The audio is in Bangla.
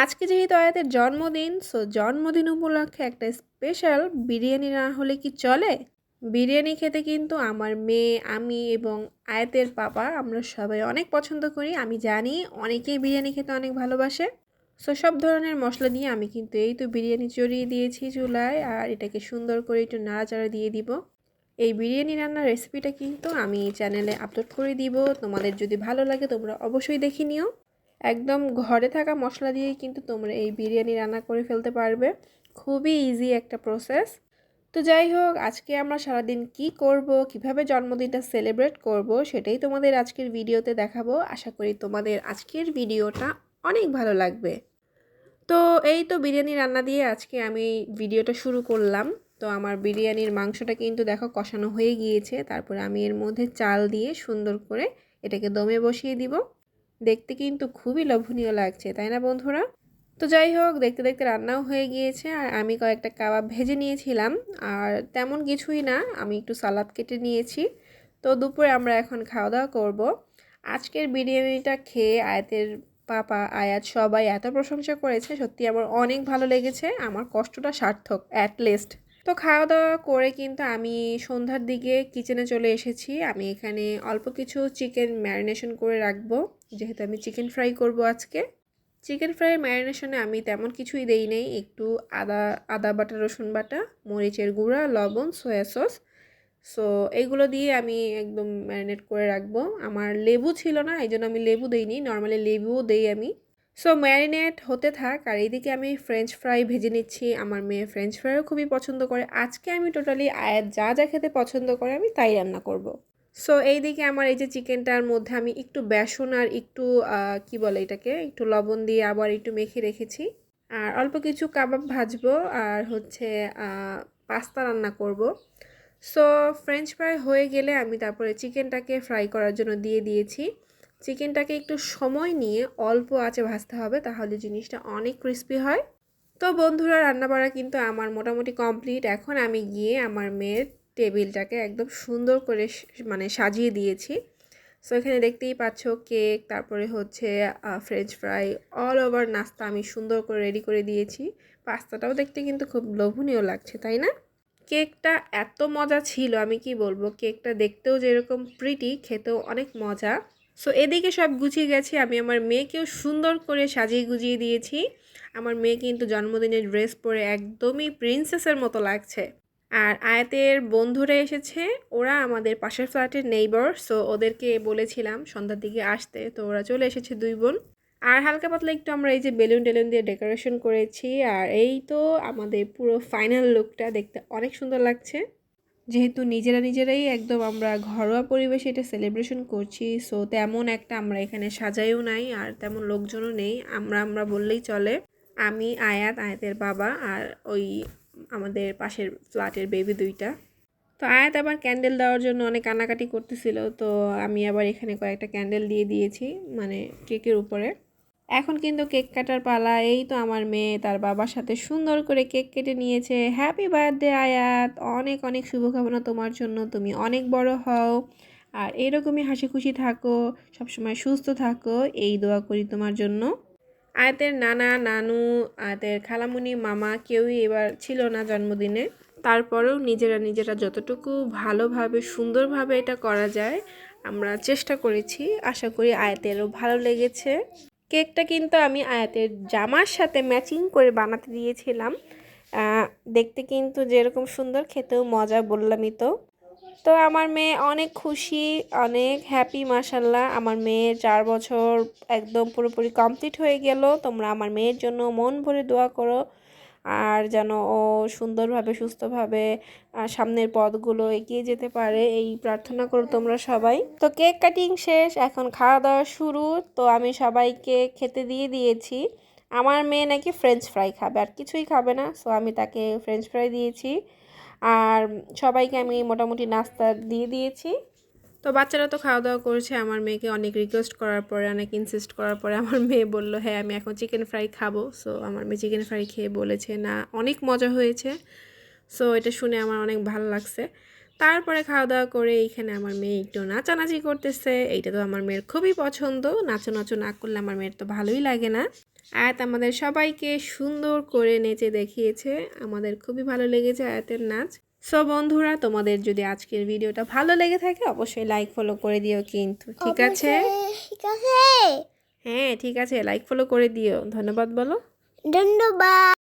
আজকে যেহেতু আয়াতের জন্মদিন, সো জন্মদিন উপলক্ষে একটা স্পেশাল বিরিয়ানি না হলে কি চলে? বিরিয়ানি খেতে কিন্তু আমার মেয়ে, আমি এবং আয়াতের পাপা আমরা সবাই অনেক পছন্দ করি। আমি জানি অনেকেই বিরিয়ানি খেতে অনেক ভালোবাসে। সো সব ধরনের মশলা দিয়ে আমি কিন্তু এই তো বিরিয়ানি চড়িয়ে দিয়েছি চুলায়, আর এটাকে সুন্দর করে একটু নাড়াচাড়া দিয়ে দিব। এই বিরিয়ানি রান্নার রেসিপিটা কিন্তু আমি চ্যানেলে আপলোড করে দিব। তোমাদের যদি ভালো লাগে তোমরা অবশ্যই দেখে নিও। একদম ঘরে থাকা মশলা দিয়েই কিন্তু তোমরা এই বিরিয়ানি রান্না করে ফেলতে পারবে। খুবই ইজি একটা প্রসেস। তো যাই হোক, আজকে আমরা সারাদিন কি করব, কিভাবে জন্মদিনটা সেলিব্রেট করব সেটাই তোমাদের আজকের ভিডিওতে দেখাবো। আশা করি তোমাদের আজকের ভিডিওটা অনেক ভালো লাগবে। তো এই তো বিরিয়ানি রান্না দিয়ে আজকে আমি ভিডিওটা শুরু করলাম। তো আমার বিরিয়ানির মাংসটা কিন্তু দেখো কষানো হয়ে গিয়েছে। তারপরে আমি এর মধ্যে চাল দিয়ে সুন্দর করে এটাকে দমে বসিয়ে দিব। দেখতে কিন্তু খুবই লোভনীয় লাগছে, তাই না বন্ধুরা? তো যাই হোক, দেখতে দেখতে রান্নাও হয়ে গিয়েছে, আর আমি কয়েকটা কাবাব ভেজে নিয়েছিলাম। আর তেমন কিছুই না, আমি একটু সালাদ কেটে নিয়েছি। তো দুপুরে আমরা এখন খাওয়া দাওয়া করব। আজকের বিরিয়ানিটা খেয়ে আয়াতের পাপা, আয়াত সবাই এত প্রশংসা করেছে, সত্যি আমার অনেক ভালো লেগেছে। আমার কষ্টটা সার্থক অ্যাট লিস্ট। তো খাওয়া দাওয়া করে কিন্তু আমি সন্ধ্যার দিকে কিচেনে চলে এসেছি। আমি এখানে অল্প কিছু চিকেন ম্যারিনেশন করে রাখবো, যেহেতু আমি চিকেন ফ্রাই করব আজকে। চিকেন ফ্রাই ম্যারিনেশনে আমি তেমন কিছুই দেই নেই, একটু আদা আদা বাটা, রসুন বাটা, মরিচের গুঁড়া, লবণ, সয়া সস। সো এইগুলো দিয়ে আমি একদম ম্যারিনেট করে রাখবো। আমার লেবু ছিল না, এই জন্য আমি লেবু দিইনি, নর্মালি লেবুও দেই আমি। সো ম্যারিনেট হতে থাক, আর এইদিকে আমি ফ্রেঞ্চ ফ্রাই ভেজে নিচ্ছি। আমার মেয়ে ফ্রেঞ্চ ফ্রাইও খুবই পছন্দ করে। আজকে আমি টোটালি আয়াত যা যা খেতে পছন্দ করে আমি তাই রান্না করব। সো এইদিকে আমার এই যে চিকেনটার মধ্যে আমি একটু বেসন আর একটু কি বলে এটাকে, একটু লবণ দিয়ে আবার একটু মেখে রেখেছি। আর অল্প কিছু কাবাব ভাজবো, আর হচ্ছে পাস্তা রান্না করব। সো ফ্রেঞ্চ ফ্রাই হয়ে গেলে আমি তারপরে চিকেনটাকে ফ্রাই করার জন্য দিয়ে দিয়েছি। চিকেনটাকে একটু সময় নিয়ে অল্প আঁচে ভাজতে হবে, তাহলে জিনিসটা অনেক ক্রিস্পি হয়। তো বন্ধুরা, রান্নাবাড়া কিন্তু আমার মোটামুটি কমপ্লিট। এখন আমি গিয়ে আমার মেয়ের টেবিলটাকে একদম সুন্দর করে মানে সাজিয়ে দিয়েছি। সো এখানে দেখতেই পাচ্ছ কেক, তারপরে হচ্ছে ফ্রেঞ্চ ফ্রাই, অল ওভার নাস্তা আমি সুন্দর করে রেডি করে দিয়েছি। পাস্তাটাও দেখতে কিন্তু খুব লোভনীয় লাগছে, তাই না? কেকটা এত মজা ছিল, আমি কি বলবো, কেকটা দেখতেও যেরকম প্রিটি, খেতেও অনেক মজা। সো এদিকে সব গুছিয়ে গেছি, আমি আমার মেয়েকেও সুন্দর করে সাজিয়ে গুজিয়ে দিয়েছি। আমার মেয়ে কিন্তু জন্মদিনের ড্রেস পরে একদমই প্রিন্সেসের মতো লাগছে। আর আয়াতের বন্ধুরা এসেছে, ওরা আমাদের পাশের ফ্ল্যাটের নেইবার। সো ওদেরকে বলেছিলাম সন্ধ্যার দিকে আসতে, তো ওরা চলে এসেছে দুই বোন। আর হালকা পাতলা একটু আমরা এই যে বেলুন টেলুন দিয়ে ডেকোরেশন করেছি। আর এই তো আমাদের পুরো ফাইনাল লুকটা দেখতে অনেক সুন্দর লাগছে। যেহেতু নিজেরাই একদম আমরা ঘরোয়া পরিবেশে এটা সেলিব্রেশন করছি, সো তেমন একটা আমরা এখানে সাজাইও নাই, আর তেমন লোকজনও নেই। আমরা বললেই চলে। আমি, আয়াতের বাবা, আর ওই আমাদের পাশের ফ্ল্যাটের বেবি দুইটা। তো আয়াত আবার ক্যান্ডেল দেওয়ার জন্য অনেক কান্নাকাটি করতেছিল, তো আমি আবার এখানে কয়েকটা ক্যান্ডেল দিয়ে দিয়েছি মানে কেকের উপরে। এখন কিন্তু কেক কাটার পালা। এই তো আমার মেয়ে তার বাবার সাথে সুন্দর করে কেক কেটে নিয়েছে। হ্যাপি বার্থডে আয়াত, অনেক অনেক শুভকামনা তোমার জন্য, তুমি অনেক বড় হও আর এরকমই হাসি খুশি থাকো, সবসময় সুস্থ থাকো, এই দোয়া করি তোমার জন্য। আয়াতের নানা, নানু, আয়াতের খালামুনি, মামা কেউই এবার ছিল না জন্মদিনে। তারপরেও নিজেরা যতটুকু ভালোভাবে সুন্দরভাবে এটা করা যায় আমরা চেষ্টা করেছি। আশা করি আয়াতেরও ভালো লেগেছে। কেকটা কিন্তু আমি আয়াতের জামার সাথে ম্যাচিং করে বানাতে দিয়েছিলাম। দেখতে কিন্তু যেরকম সুন্দর, খেতেও মজা, বললামই তো। তো আমার মেয়ে অনেক খুশি, অনেক হ্যাপি, মাশাল্লাহ। আমার মেয়ের 4 বছর একদম পুরোপুরি কমপ্লিট হয়ে গেল। তোমরা আমার মেয়ের জন্য মন ভরে দোয়া করো, আর যেন ও সুন্দরভাবে সুস্থভাবে সামনের পথগুলো এগিয়ে যেতে পারে, এই প্রার্থনা করো তোমরা সবাই। তো কেক কাটিং শেষ, এখন খাওয়া দাওয়া শুরু। তো আমি সবাইকে খেতে দিয়ে দিয়েছি। আমার মেয়ে নাকি ফ্রেঞ্চ ফ্রাই খাবে, আর কিছুই খাবে না। সো আমি তাকে ফ্রেঞ্চ ফ্রাই দিয়েছি, আর সবাইকে আমি মোটামুটি নাস্তা দিয়ে দিয়েছি। তো বাচ্চারা তো খাওয়া দাওয়া করেছে। আমার মেয়েকে অনেক রিকোয়েস্ট করার পরে, অনেক ইনসিস্ট করার পরে আমার মেয়ে বলল হ্যাঁ আমি এখন চিকেন ফ্রাই খাবো। সো আমার মেয়ে চিকেন ফ্রাই খেয়ে বলেছে না অনেক মজা হয়েছে। সো এটা শুনে আমার অনেক ভালো লাগছে। তারপরে খাওয়া দাওয়া করে এইখানে আমার মেয়ে একটু নাচানাচি করতেছে। এইটা তো আমার মেয়ের খুবই পছন্দ, নাচো নাচো না করলে আমার মেয়ের তো ভালোই লাগে না। আয়াত আমাদের সবাইকে সুন্দর করে নেচে দেখিয়েছে, আমাদের খুবই ভালো লেগেছে আয়াতের নাচ। সো বন্ধুরা, তোমাদের যদি আজকের ভিডিওটা ভালো লেগে থাকে অবশ্যই লাইক ফলো করে দিও কিন্তু, ঠিক আছে? ঠিক আছে। হ্যাঁ ঠিক আছে, লাইক ফলো করে দিও। ধন্যবাদ বলো। ধন্যবাদ।